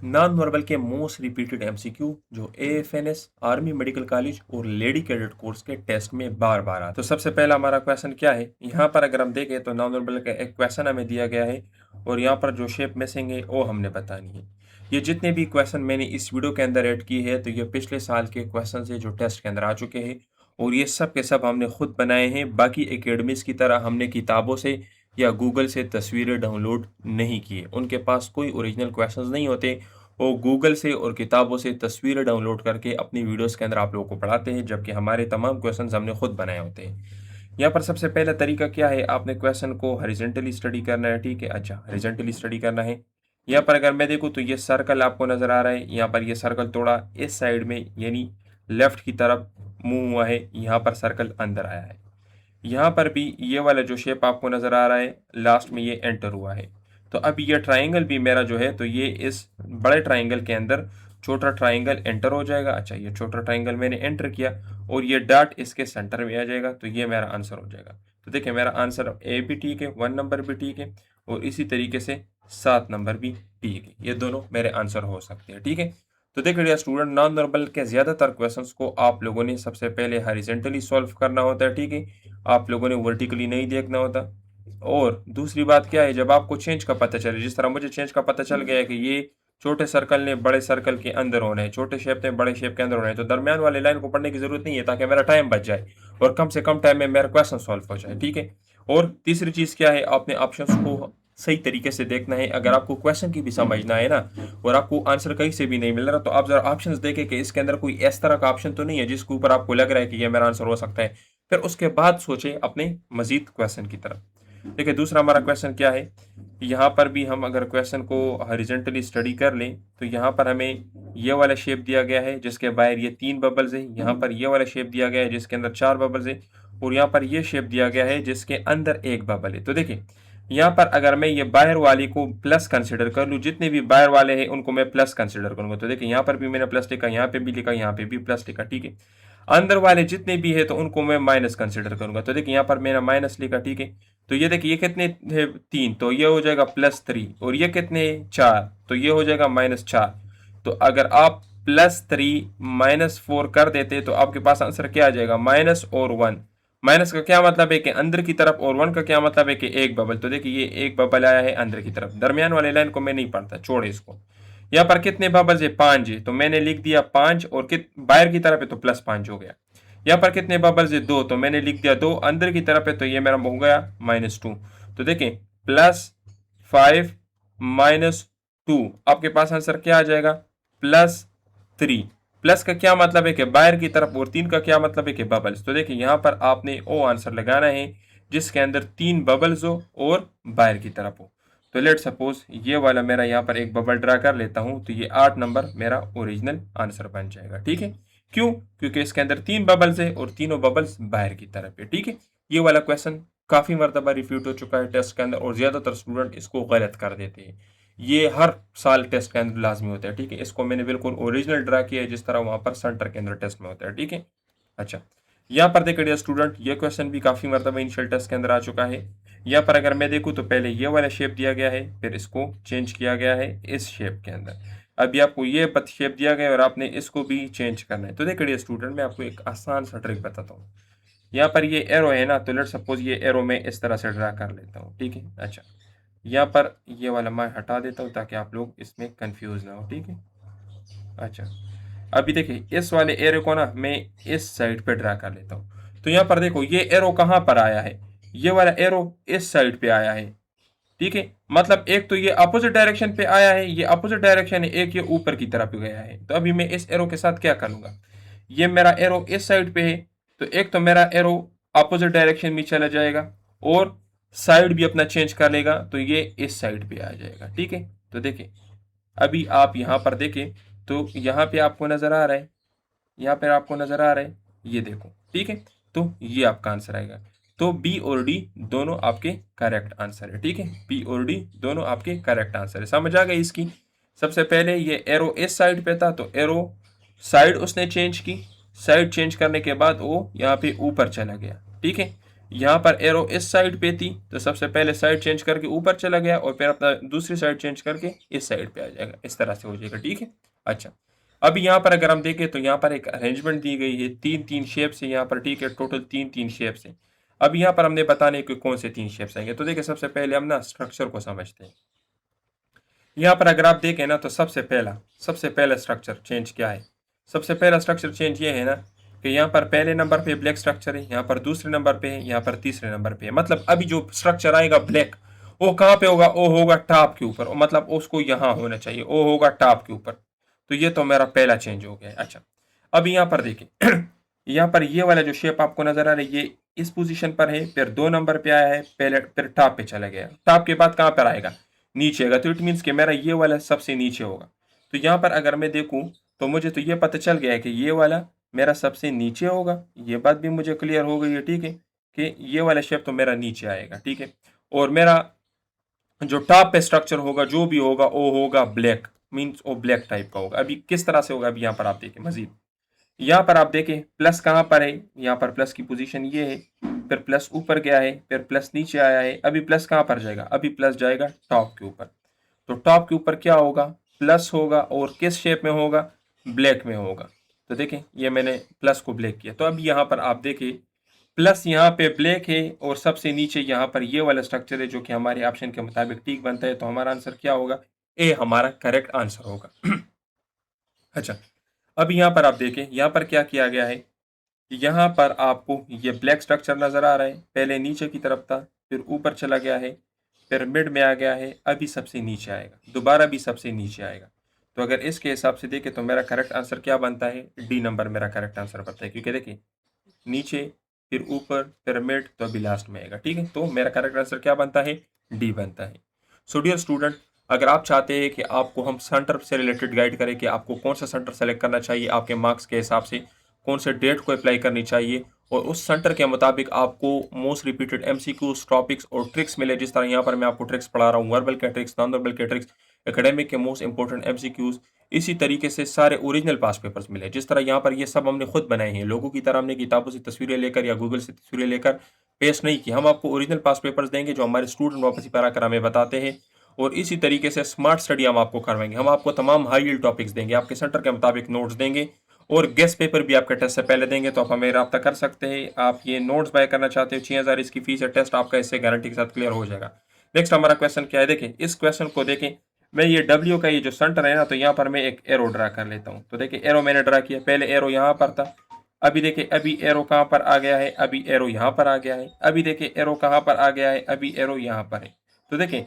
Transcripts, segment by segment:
Non verbal के most repeated MCQ जो एएफएनएस, army medical college और लेडी कैडेट कोर्स के टेस्ट में बार बार आता है। तो सबसे पहला हमारा क्वेश्चन क्या है, यहाँ पर अगर हम देखें तो नॉन वर्बल का एक क्वेश्चन हमें दिया गया है और यहाँ पर जो शेप मिसिंग है वो हमने बतानी है। ये जितने भी क्वेश्चन मैंने इस वीडियो के अंदर ऐड किए हैं तो ये पिछले साल के क्वेश्चन है जो टेस्ट के अंदर आ चुके हैं और ये सब के सब हमने खुद बनाए हैं। बाकी एकेडमीज की तरह हमने किताबों से या गूगल से तस्वीरें डाउनलोड नहीं किए, उनके पास कोई ओरिजिनल क्वेश्चंस नहीं होते। वो गूगल से और किताबों से तस्वीरें डाउनलोड करके अपनी वीडियोस के अंदर आप लोगों को पढ़ाते हैं, जबकि हमारे तमाम क्वेश्चंस हमने खुद बनाए होते हैं। यहाँ पर सबसे पहला तरीका क्या है, आपने क्वेश्चन को हॉरिजॉन्टली स्टडी करना है। ठीक है, अच्छा हॉरिजॉन्टली स्टडी करना है। यहाँ पर अगर मैं देखूँ तो ये सर्कल आपको नजर आ रहा है, यहाँ पर ये सर्कल थोड़ा इस साइड में यानी लेफ्ट की तरफ मूव हुआ है, यहाँ पर सर्कल अंदर आया है। यहाँ पर भी ये वाला जो शेप आपको नजर आ रहा है लास्ट में ये एंटर हुआ है। तो अब ये ट्राइंगल भी मेरा जो है तो ये इस बड़े ट्राइंगल के अंदर छोटा ट्राइंगल एंटर हो जाएगा। अच्छा ये छोटा ट्राइंगल मैंने एंटर किया और ये डॉट इसके सेंटर में आ जाएगा, तो ये मेरा आंसर हो जाएगा। तो देखिए मेरा आंसर ए भी ठीक है, 1 नंबर भी ठीक है और इसी तरीके से 7 नंबर भी ठीक है। ये दोनों मेरे आंसर हो सकते हैं। ठीक है, तो देखिए स्टूडेंट, नॉन वर्बल के ज़्यादातर क्वेश्चंस को आप लोगों ने सबसे पहले हॉरिजॉन्टली सॉल्व करना होता है। ठीक है, आप लोगों ने वर्टिकली नहीं देखना होता। और दूसरी बात क्या है, जब आपको चेंज का पता चले, जिस तरह मुझे चेंज का पता चल गया है कि ये छोटे सर्कल ने बड़े सर्कल के अंदर होना है, छोटे शेप ने बड़े शेप के अंदर होना है, तो दरमियान वाली लाइन को पढ़ने की जरूरत नहीं है ताकि मेरा टाइम बच जाए और कम से कम टाइम में मेरा क्वेश्चन सॉल्व हो जाए। ठीक है, और तीसरी चीज़ क्या है, आपने ऑप्शंस को सही तरीके से देखना है। अगर आपको क्वेश्चन की भी समझना है ना और आपको आंसर कहीं से भी नहीं मिल रहा, तो आप जरा ऑप्शंस देखें कि इसके अंदर कोई इस तरह का ऑप्शन तो नहीं है जिसके ऊपर आपको लग रहा है कि ये मेरा आंसर हो सकता है। फिर उसके बाद सोचें अपने मजीद क्वेश्चन की तरफ। देखिए दूसरा हमारा क्वेश्चन क्या है, यहाँ पर भी हम अगर क्वेश्चन को हॉरिजॉन्टली स्टडी कर लें तो यहाँ पर हमें ये वाला शेप दिया गया है जिसके बाहर ये 3 बबल्स है, यहाँ पर ये वाला शेप दिया गया है जिसके अंदर 4 बबल्स है और यहाँ पर ये शेप दिया गया है जिसके अंदर 1 बबल है। तो देखिए यहाँ पर अगर मैं ये बाहर वाले को प्लस कंसिडर कर लूँ, जितने भी बाहर वाले हैं उनको मैं प्लस कंसिडर करूंगा, तो देखिए यहाँ पर भी मैंने प्लस लिखा, यहाँ पे भी लिखा, यहाँ पे भी प्लस लिखा। ठीक है, अंदर वाले जितने भी है तो उनको मैं माइनस कंसिडर करूंगा, तो देखिए यहाँ पर मैंने माइनस लिखा। ठीक है, तो ये देखिए ये कितने है 3, तो ये हो जाएगा +3 और ये कितने 4, तो ये हो जाएगा -4। तो अगर आप +3 -4 कर देते तो आपके पास आंसर क्या आ जाएगा, माइनस और 1। माइनस का क्या मतलब है कि अंदर की तरफ और 1 का क्या मतलब है कि एक बबल। तो देखिए ये एक बबल आया है अंदर की तरफ, दरमियान वाली लाइन को मैं नहीं पढ़ता, छोड़े इसको। यहाँ पर कितने बबल्स है, 5 है, तो मैंने लिख दिया 5 और बाहर की तरफ है तो +5 हो गया। यहाँ पर कितने बबल्स है, 2, तो मैंने लिख दिया 2, अंदर की तरफ है तो ये मेरा हो गया -2। तो देखें +5 -2, आपके पास आंसर क्या आ जाएगा, +3। प्लस का क्या मतलब है कि बाहर की तरफ और 3 का क्या मतलब है कि बबल्स। तो देखिए यहाँ पर आपने वो आंसर लगाना है जिसके अंदर 3 बबल्स हो और बाहर की तरफ हो। तो लेट सपोज ये वाला मेरा यहाँ पर एक बबल ड्रा कर लेता हूँ, तो ये 8 नंबर मेरा ओरिजिनल आंसर बन जाएगा। ठीक है, क्यों, क्योंकि इसके अंदर 3 बबल्स है और तीनों बबल्स बाहर की तरफ है। ठीक है, ये वाला क्वेश्चन काफ़ी मरतबा रिपीट हो चुका है टेस्ट के अंदर और ज़्यादातर स्टूडेंट इसको गलत कर देते हैं। ये हर साल टेस्ट के अंदर लाजमी होता है। ठीक है, इसको मैंने बिल्कुल ओरिजिनल ड्रा किया है जिस तरह वहाँ पर सेंटर के अंदर टेस्ट में होता है। ठीक है, अच्छा यहाँ पर देखिए स्टूडेंट, ये क्वेश्चन भी काफ़ी मरतबा इनिशियल टेस्ट के अंदर आ चुका है। यहाँ पर अगर मैं देखूँ तो पहले ये वाला शेप दिया गया है, फिर इसको चेंज किया गया है इस शेप के अंदर। अभी आपको ये शेप दिया गया है और आपने इसको भी चेंज करना है। तो देखिए स्टूडेंट, मैं आपको एक आसान सा ट्रिक बताता हूँ। यहाँ पर ये एरो है ना, तो लेट सपोज ये एरो मैं इस तरह से ड्रा कर लेता हूँ। ठीक है, अच्छा यहाँ पर ये वाला मैं हटा देता हूँ ताकि आप लोग इसमें कंफ्यूज ना हो। ठीक है, अच्छा अभी देखिए इस वाले एरो को ना मैं इस साइड पे ड्रा कर लेता हूँ। तो यहाँ पर देखो ये एरो कहाँ पर आया है, ये वाला एरो इस साइड पे आया है। ठीक है, मतलब एक तो ये अपोजिट डायरेक्शन पे आया है, ये अपोजिट डायरेक्शन है, एक ये ऊपर की तरफ गया है। तो अभी मैं इस एरो के साथ क्या करूंगा, ये मेरा एरो इस साइड पे है, तो एक तो मेरा एरो अपोजिट डायरेक्शन में चला जाएगा और साइड भी अपना चेंज कर लेगा, तो ये इस साइड पे आ जाएगा। ठीक है, तो देखिए अभी आप यहाँ पर देखें तो यहाँ पे आपको नजर आ रहा है, यहाँ पर आपको नजर आ रहा है, ये देखो। ठीक है, तो ये आपका आंसर आएगा। तो बी और डी दोनों आपके करेक्ट आंसर है। ठीक है, बी और डी दोनों आपके करेक्ट आंसर है। समझ आ गई इसकी। सबसे पहले ये एरो इस साइड पे था तो एरो साइड उसने चेंज की, साइड चेंज करने के बाद वो यहाँ पे ऊपर चला गया। ठीक है, यहाँ पर एरो इस साइड पे थी तो सबसे पहले साइड चेंज करके ऊपर चला गया और फिर अपना दूसरी साइड चेंज करके इस साइड पे आ जाएगा, इस तरह से हो जाएगा। ठीक है, अच्छा अब यहाँ पर अगर हम देखें तो यहाँ पर एक अरेंजमेंट दी गई है, तीन तीन शेप्स है यहाँ पर। ठीक है, टोटल तीन तीन शेप्स है। अब यहाँ पर हमने बताने कि कौन से तीन शेप्स आएंगे। तो देखिए सबसे पहले हम ना स्ट्रक्चर को समझते हैं। यहाँ पर अगर आप देखें ना तो सबसे पहला स्ट्रक्चर चेंज क्या है। सबसे पहला स्ट्रक्चर चेंज ये है ना कि यहाँ पर पहले नंबर पे ब्लैक स्ट्रक्चर है, यहाँ पर दूसरे नंबर पे है, यहाँ पर तीसरे नंबर पे है। मतलब अभी जो स्ट्रक्चर आएगा ब्लैक, वो कहाँ पे होगा, वो होगा टॉप के ऊपर, मतलब उसको यहाँ होना चाहिए, वो होगा टॉप के ऊपर। तो ये तो मेरा पहला चेंज हो गया है। अच्छा अब यहाँ पर देखिए यहाँ पर ये वाला जो शेप आपको नजर आ रहा है, ये इस पोजीशन पर है, फिर 2 नंबर पे आया है, पहले फिर टॉप पे चला गया। टॉप के बाद कहाँ पर आएगा, नीचे आएगा। तो इट मीन्स कि मेरा ये वाला सबसे नीचे होगा। तो यहाँ पर अगर मैं देखूँ तो मुझे तो ये पता चल गया है कि ये वाला मेरा सबसे नीचे होगा। ये बात भी मुझे क्लियर हो गई है। ठीक है, कि ये वाला शेप तो मेरा नीचे आएगा। ठीक है, और मेरा जो टॉप पे स्ट्रक्चर होगा जो भी होगा वो होगा ब्लैक, मीन्स वो ब्लैक टाइप का होगा। अभी किस तरह से होगा, अभी यहाँ पर आप देखें मजीद। यहाँ पर आप देखें प्लस कहाँ पर है, यहाँ पर प्लस की पोजीशन ये है, फिर प्लस ऊपर गया है, फिर प्लस नीचे आया है। अभी प्लस कहाँ पर जाएगा, अभी प्लस जाएगा टॉप के ऊपर। तो टॉप के ऊपर क्या होगा, प्लस होगा, और किस शेप में होगा, ब्लैक में होगा। तो देखें ये मैंने प्लस को ब्लैक किया। तो अब यहाँ पर आप देखें प्लस यहाँ पे ब्लैक है और सबसे नीचे यहाँ पर ये वाला स्ट्रक्चर है जो कि हमारे ऑप्शन के मुताबिक ठीक बनता है। तो हमारा आंसर क्या होगा, ए हमारा करेक्ट आंसर होगा। अच्छा अब यहाँ पर आप देखें यहाँ पर क्या किया गया है। यहाँ पर आपको ये ब्लैक स्ट्रक्चर नजर आ रहा है, पहले नीचे की तरफ था, फिर ऊपर चला गया है, फिर मिड में आ गया है, अभी सबसे नीचे आएगा, दोबारा भी सबसे नीचे आएगा। तो अगर इसके हिसाब से देखें तो मेरा करेक्ट आंसर क्या बनता है, डी नंबर मेरा करेक्ट आंसर बनता है। क्योंकि देखिए नीचे फिर ऊपर फिर मिड तो अभी लास्ट में आएगा। ठीक है, तो मेरा करेक्ट आंसर क्या बनता है, डी बनता है। सो डियर स्टूडेंट, अगर आप चाहते हैं कि आपको हम सेंटर से रिलेटेड गाइड करें कि आपको कौन सा सेंटर सेलेक्ट करना चाहिए आपके मार्क्स के हिसाब से, कौन से डेट को अप्लाई करनी चाहिए, और उस सेंटर के मुताबिक आपको मोस्ट रिपीटेड एमसीक्यूज टॉपिक्स और ट्रिक्स मिले, जिस तरह यहाँ पर मैं आपको ट्रिक्स पढ़ा रहा हूँ, वर्बल के ट्रिक्स, नॉन वर्बल के ट्रिक्स, एकेडमिक के मोस्ट इंपॉर्टेंट एमसीक्यूज, इसी तरीके से सारे ओरिजिनल पास पेपर्स मिले, जिस तरह यहाँ पर ये सब हमने खुद बनाए हैं। लोगों की तरह हमने किताबों से तस्वीरें लेकर या गूगल से तस्वीरें लेकर पेश नहीं की। हम आपको ओरिजिनल पास पेपर्स देंगे जो हमारे स्टूडेंट वापस ही पढ़ा कर हमें बताते हैं, और इसी तरीके से स्मार्ट स्टडी हम आपको करवाएंगे। हम आपको तमाम हाई यील्ड टॉपिक्स देंगे, आपके सेंटर के मुताबिक नोट्स देंगे, और गेस्ट पेपर भी आपके टेस्ट से पहले देंगे। तो आप हमें रब्ता कर सकते हैं। आप ये नोट्स बाय करना चाहते हो, 6,000 इसकी फीस है, टेस्ट आपका इससे गारंटी के साथ क्लियर हो जाएगा। नेक्स्ट हमारा क्वेश्चन क्या है, देखें इस क्वेश्चन को देखें। मैं ये डब्ल्यू का ये जो सेंटर है ना, तो यहाँ पर मैं एक एरो ड्रा कर लेता हूँ। तो देखिए एरो मैंने ड्रा किया, पहले एरो यहाँ पर था, अभी देखिए अभी एरो कहाँ पर आ गया है, अभी एरो यहाँ पर आ गया है, अभी देखिए एरो कहाँ पर आ गया है, अभी एरो यहाँ पर है। तो देखें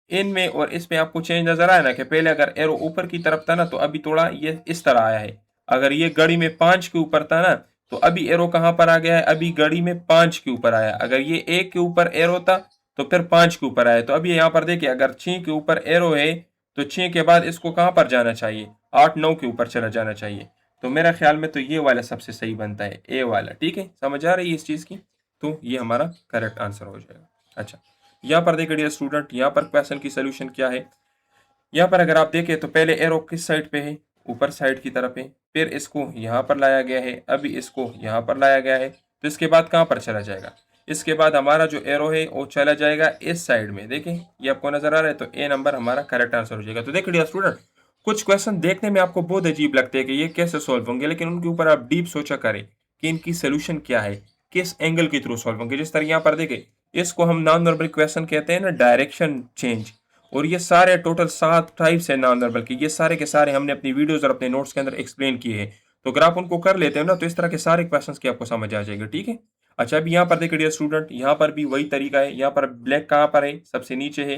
इनमें और इसमें आपको चेंज नजर आया ना, कि पहले अगर एरो ऊपर की तरफ था ना तो अभी थोड़ा ये इस तरह आया है। अगर ये घड़ी में 5 के ऊपर था ना तो अभी एरो कहाँ पर आ गया है, अभी घड़ी में 5 के ऊपर आया। अगर ये 1 के ऊपर एरो था तो फिर 5 के ऊपर आया। तो अभी यहाँ पर देखिए अगर 6 के ऊपर एरो है तो 6 के बाद इसको कहाँ पर जाना चाहिए, 8-9 के ऊपर चला जाना चाहिए। तो मेरा ख्याल में तो ये वाला सबसे सही बनता है, ए वाला। ठीक है, समझ आ रही है इस चीज़ की, तो ये हमारा करेक्ट आंसर हो जाएगा। अच्छा यहाँ पर देखिए डियर स्टूडेंट, यहाँ पर क्वेश्चन की सोल्यूशन क्या है। यहाँ पर अगर आप देखें तो पहले एरो किस साइड पे है, ऊपर साइड की तरफ है, फिर इसको यहाँ पर लाया गया है, अभी इसको यहाँ पर लाया गया है। तो इसके बाद कहाँ पर चला जाएगा, इसके बाद हमारा जो एरो है वो चला जाएगा इस साइड में। देखें ये आपको नजर आ रहा है, तो ए नंबर हमारा करेक्ट आंसर हो जाएगा। तो देखिए डियर स्टूडेंट, कुछ क्वेश्चन देखने में आपको बहुत अजीब लगते हैं कि ये कैसे सॉल्व होंगे, लेकिन उनके ऊपर आप डीप सोचा करें कि इनकी सोल्यूशन क्या है, किस एंगल के थ्रू सॉल्व होंगे। जिस तरह यहाँ पर देखें, इसको हम नॉन वर्बल क्वेश्चन कहते हैं ना, डायरेक्शन चेंज। और ये सारे टोटल 7 टाइप्स है नॉन वर्बल के, ये सारे के सारे हमने अपनी वीडियोस और अपने नोट्स के अंदर एक्सप्लेन किए हैं। तो अगर आप उनको कर लेते हैं ना तो इस तरह के सारे क्वेश्चंस की आपको समझ आ जाएगा। ठीक है, अच्छा अभी यहाँ पर देखिए डियर स्टूडेंट, यहाँ पर भी वही तरीका है। यहाँ पर ब्लैक कहाँ पर है, सबसे नीचे है,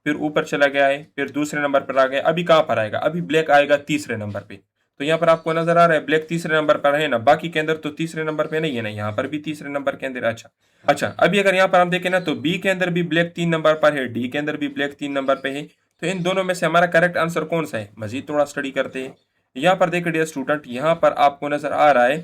फिर ऊपर चला गया है, फिर दूसरे नंबर पर आ गया, अभी कहाँ पर आएगा, अभी ब्लैक आएगा तीसरे नंबर पे। तो यहाँ पर आपको नजर आ रहा है ब्लैक तीसरे नंबर पर है ना, बाकी के अंदर तो तीसरे नंबर पे नहीं है ना, यहाँ पर भी तीसरे नंबर के अंदर। अच्छा अच्छा अभी अगर यहाँ पर हम देखें ना तो बी के अंदर भी ब्लैक 3 नंबर पर है, डी के अंदर भी ब्लैक 3 नंबर पे है। तो इन दोनों में से हमारा करेक्ट आंसर कौन सा है, मजीद थोड़ा स्टडी करते हैं। यहाँ पर देखिए डियर स्टूडेंट, यहाँ पर आपको नजर आ रहा है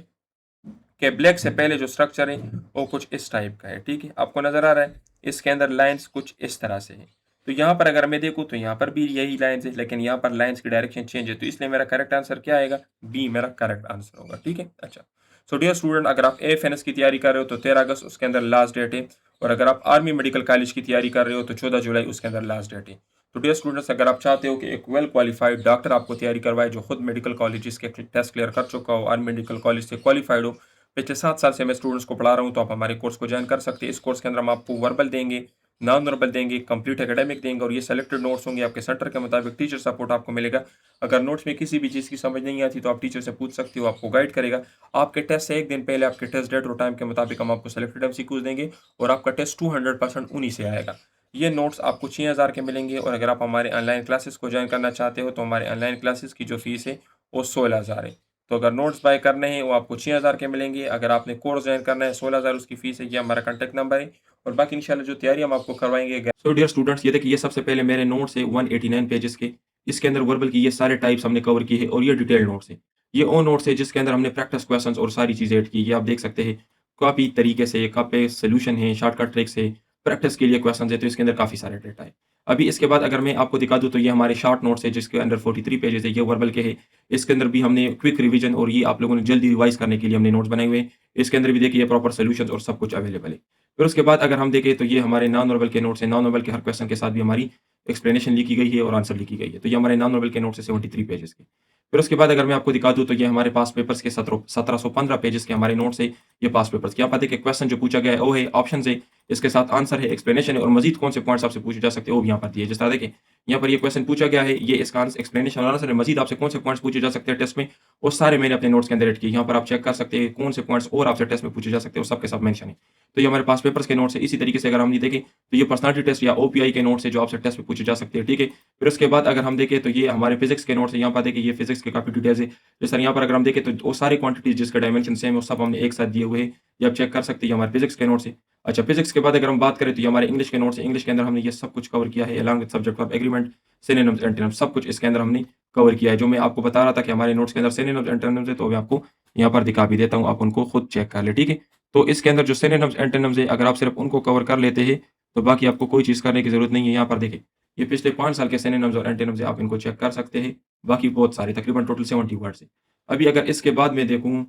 कि ब्लैक से पहले जो स्ट्रक्चर है वो कुछ इस टाइप का है। ठीक है, आपको नजर आ रहा है, इसके अंदर लाइंस कुछ इस तरह से है। तो यहाँ पर अगर मैं देखूँ तो यहाँ पर भी यही लाइंस है, लेकिन यहाँ पर लाइंस की डायरेक्शन चेंज है, तो इसलिए मेरा करेक्ट आंसर क्या आएगा, बी मेरा करेक्ट आंसर होगा। ठीक है, अच्छा सो डियर स्टूडेंट, अगर आप एएफएनएस की तैयारी कर रहे हो तो 13 अगस्त उसके अंदर लास्ट डेट है, और अगर आप आर्मी मेडिकल कॉलेज की तैयारी कर रहे हो तो 14 जुलाई उसके अंदर लास्ट डेट है। तो डियर स्टूडेंट्स, अगर आप चाहते हो कि एक वेल क्वालिफाइड डॉक्टर आपको तैयारी करवाए जो खुद मेडिकल कॉलेज के टेस्ट क्लियर कर चुका हो, आर्मी मेडिकल कॉलेज से क्वालिफाइड हो, पिछले 7 साल से मैं स्टूडेंट्स को पढ़ा रहा हूँ, तो आप हमारे कोर्स को ज्वाइन कर सकते हैं। इस कोर्स के अंदर हम आपको वर्बल देंगे, नॉन वर्बल देंगे, कंप्लीट एकेडमिक देंगे, और ये सेलेक्टेड नोट्स होंगे आपके सेंटर के मुताबिक। टीचर सपोर्ट आपको मिलेगा। अगर नोट्स में किसी भी चीज़ की समझ नहीं आती तो आप टीचर से पूछ सकते हो, आपको गाइड करेगा। आपके टेस्ट से एक दिन पहले आपके टेस्ट डेट और टाइम के मुताबिक हम आपको सेलेक्टेड एमसीक्यूज देंगे, और आपका टेस्ट 200% उन्हीं से आएगा। ये नोट्स आपको 6,000 के मिलेंगे, और अगर आप हमारे ऑनलाइन क्लासेस को ज्वाइन करना चाहते हो तो हमारे ऑनलाइन क्लासेस की जो फीस है वो 16,000 है। तो अगर नोट्स बाय करने हैं वो आपको 6,000 के मिलेंगे। अगर आपने कोर्स ज्वाइन करना है 16,000 उसकी फीस है। ये हमारा कॉन्टैक्ट नंबर है, और बाकी इंशाल्लाह जो तैयारी हम आपको करवाएंगे। सो डियर स्टूडेंट्स, ये देखिए, ये सबसे पहले मेरे नोट्स है 189 पेजेस के। इसके अंदर वर्बल की ये सारे टाइप्स हमने कवर किए हैं, और ये डिटेल नोट्स है। ये वो नोट्स है जिसके अंदर हमने प्रैक्टिस क्वेश्चंस और सारी चीज़ें ऐड की। ये आप देख सकते हैं काफ़ी तरीके से, काफ़ी सोल्यूशन है, शॉर्टकट ट्रिक्स है, प्रैक्टिस के लिए क्वेश्चन है, तो इसके अंदर काफ़ी सारे डेटा है। अभी इसके बाद अगर मैं आपको दिखा दूँ तो ये हमारे शॉर्ट नोट्स है जिसके अंदर 43 पेजेस है, ये वर्बल के है। इसके अंदर भी हमने क्विक रिवीजन और ये आप लोगों ने जल्दी रिवाइज करने के लिए हमने नोट्स बनाए हुए हैं। इसके अंदर भी देखिए प्रॉपर सॉल्यूशंस और सब कुछ अवेलेबल है। फिर उसके बाद अगर हम देखें तो ये हमारे नॉन वर्बल के नोट्स हैं। नॉन वर्बल के हर क्वेश्चन के साथ भी हमारी एक्सप्लेनेशन लिखी गई है और आंसर लिखी गई है। तो ये हमारे नॉन वर्बल के नोट्स है 73 पेजेस के। फिर उसके बाद अगर मैं आपको दिखा दूँ तो ये हमारे पास पेपर्स के 1715 पेजेस के हमारे नोट्स है। ये पास पेपर्स के, यहाँ पर देखिए क्वेश्चन जो पूछा गया है वो है, ऑप्शन है, इसके साथ आंसर है, एक्सप्लेनेशन है, और मजीद कौन से पॉइंट्स आपसे पूछे जा सकते हैं वो भी यहाँ पर दिए। जिस तरह देखिए यहाँ पर ये क्वेश्चन पूछा गया है, ये इसका एक्सप्लेनेशन और आंसर है, मजीद आपसे कौन से पॉइंट्स पूछे जा सकते हैं टेस्ट में, वो सारे मैंने अपने नोट्स के अंदर ऐड किए। यहाँ पर आप चेक कर सकते हैं कौन से पॉइंट्स और आपसे टेस्ट में पूछे जा सकते हैं, वो सबके सब मेंशन है। तो ये हमारे पास पेपर्स के नोट्स है। इसी तरीके से अगर हम ये देखें तो ये पर्सनालिटी टेस्ट या ओपीआई के नोट्स है जो आपसे टेस्ट में पूछे जा सकते हैं, ठीक है। फिर उसके बाद अगर हम देखें तो ये हमारे फिजिक्स के नोट्स है। यहाँ पर देखिए ये फिजिक्स के काफी डिटेल्स है। जैसे सर यहाँ पर अगर हम देखें तो वो सारे क्वांटिटीज जिसके डायमेंशन सेम है वो सब हमने एक साथ दिए हुए हैं। ये आप चेक कर सकते हैं, ये हमारे फिजिक्स के नोट्स है। अच्छा, फिजिक्स के बाद अगर हम बात करें तो ये हमारे इंग्लिश के नोट्स है। इंग्लिश के अंदर हमने ये सब कुछ कवर किया है, along with subject verb agreement, synonyms, antonyms, सब कुछ इसके अंदर हमने कवर किया है। जो मैं आपको बता रहा था कि हमारे नोट्स के अंदर सिनोनिम्स, एंटोनिम्स है, तो मैं आपको यहाँ पर दिखा भी देता हूँ, आप उनको खुद चेक कर ले, ठीक है। तो इसके अंदर जो सिनोनिम्स, एंटोनिम्स है, अगर आप सिर्फ उनको कवर कर लेते हैं तो बाकी आपको कोई चीज़ करने की ज़रूरत नहीं है। यहाँ पर देखिए ये पिछले 5 साल के सिनोनिम्स और एंटोनिम्स है, आप इनको चेक कर सकते हैं। बाकी बहुत सारे, तकरीबन टोटल 70 वर्ड्स है। अभी अगर इसके बाद मैं देखूँ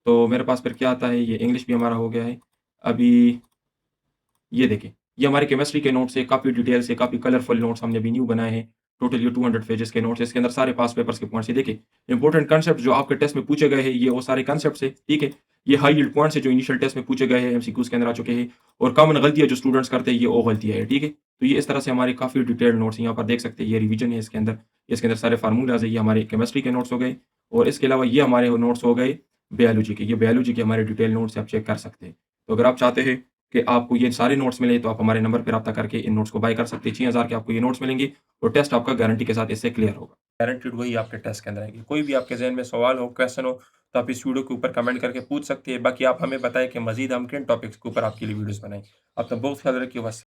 तो मेरे पास फिर क्या आता है, ये इंग्लिश भी हमारा हो गया है। अभी ये देखिए, ये हमारे केमिस्ट्री के नोट्स है, काफ़ी डिटेल से, काफ़ी कलरफुल नोट्स हमने अभी न्यू बनाए हैं। टोटल ये 200 पेजेस के नोट्स हैं। इसके अंदर सारे पास पेपर्स के पॉइंट्स हैं। देखिए, इंपोर्टेंट कॉन्सेप्ट जो आपके टेस्ट में पूछे गए हैं, ये वो सारे कॉन्सेप्ट्स हैं, ठीक है। ये हाई यील्ड पॉइंट्स हैं जो इनिशियल टेस्ट में पूछे गए हैं, एमसीक्यूज़ के अंदर आ चुके हैं, और कॉमन गलतियाँ जो स्टूडेंट्स करते हैं, ये वो गलतियाँ हैं, ठीक है। तो ये इस तरह से हमारे काफ़ी डिटेल्ड नोट्स हैं। यहाँ पर देख सकते हैं ये रिवीजन है इसके अंदर। इसके अंदर सारे फार्मूलाज़ हैं। ये हमारे केमिस्ट्री के नोट्स हो गए, और इसके अलावा ये हमारे वो नोट्स हो गए बायोलॉजी के। ये बायोलॉजी के हमारे डिटेल नोट्स आप चेक कर सकते हैं। तो अगर आप चाहते हैं कि आपको ये सारे नोट्स मिले तो आप हमारे नंबर पे राब्ता करके इन नोट्स को बाय कर सकते हैं। 6,000 के आपको ये नोट्स मिलेंगे, और टेस्ट आपका गारंटी के साथ इससे क्लियर होगा। गारंटीड वही आपके टेस्ट के अंदर आएगी। कोई भी आपके ज़हन में सवाल हो, क्वेश्चन हो, तो आप इस वीडियो के ऊपर कमेंट करके पूछ सकते हैं। बाकी आप हमें बताएं कि मज़ीद हम किन टॉपिक्स के ऊपर आपके लिए वीडियोज़ बनाएँ। अपना बहुत ख्याल रखिए। बस।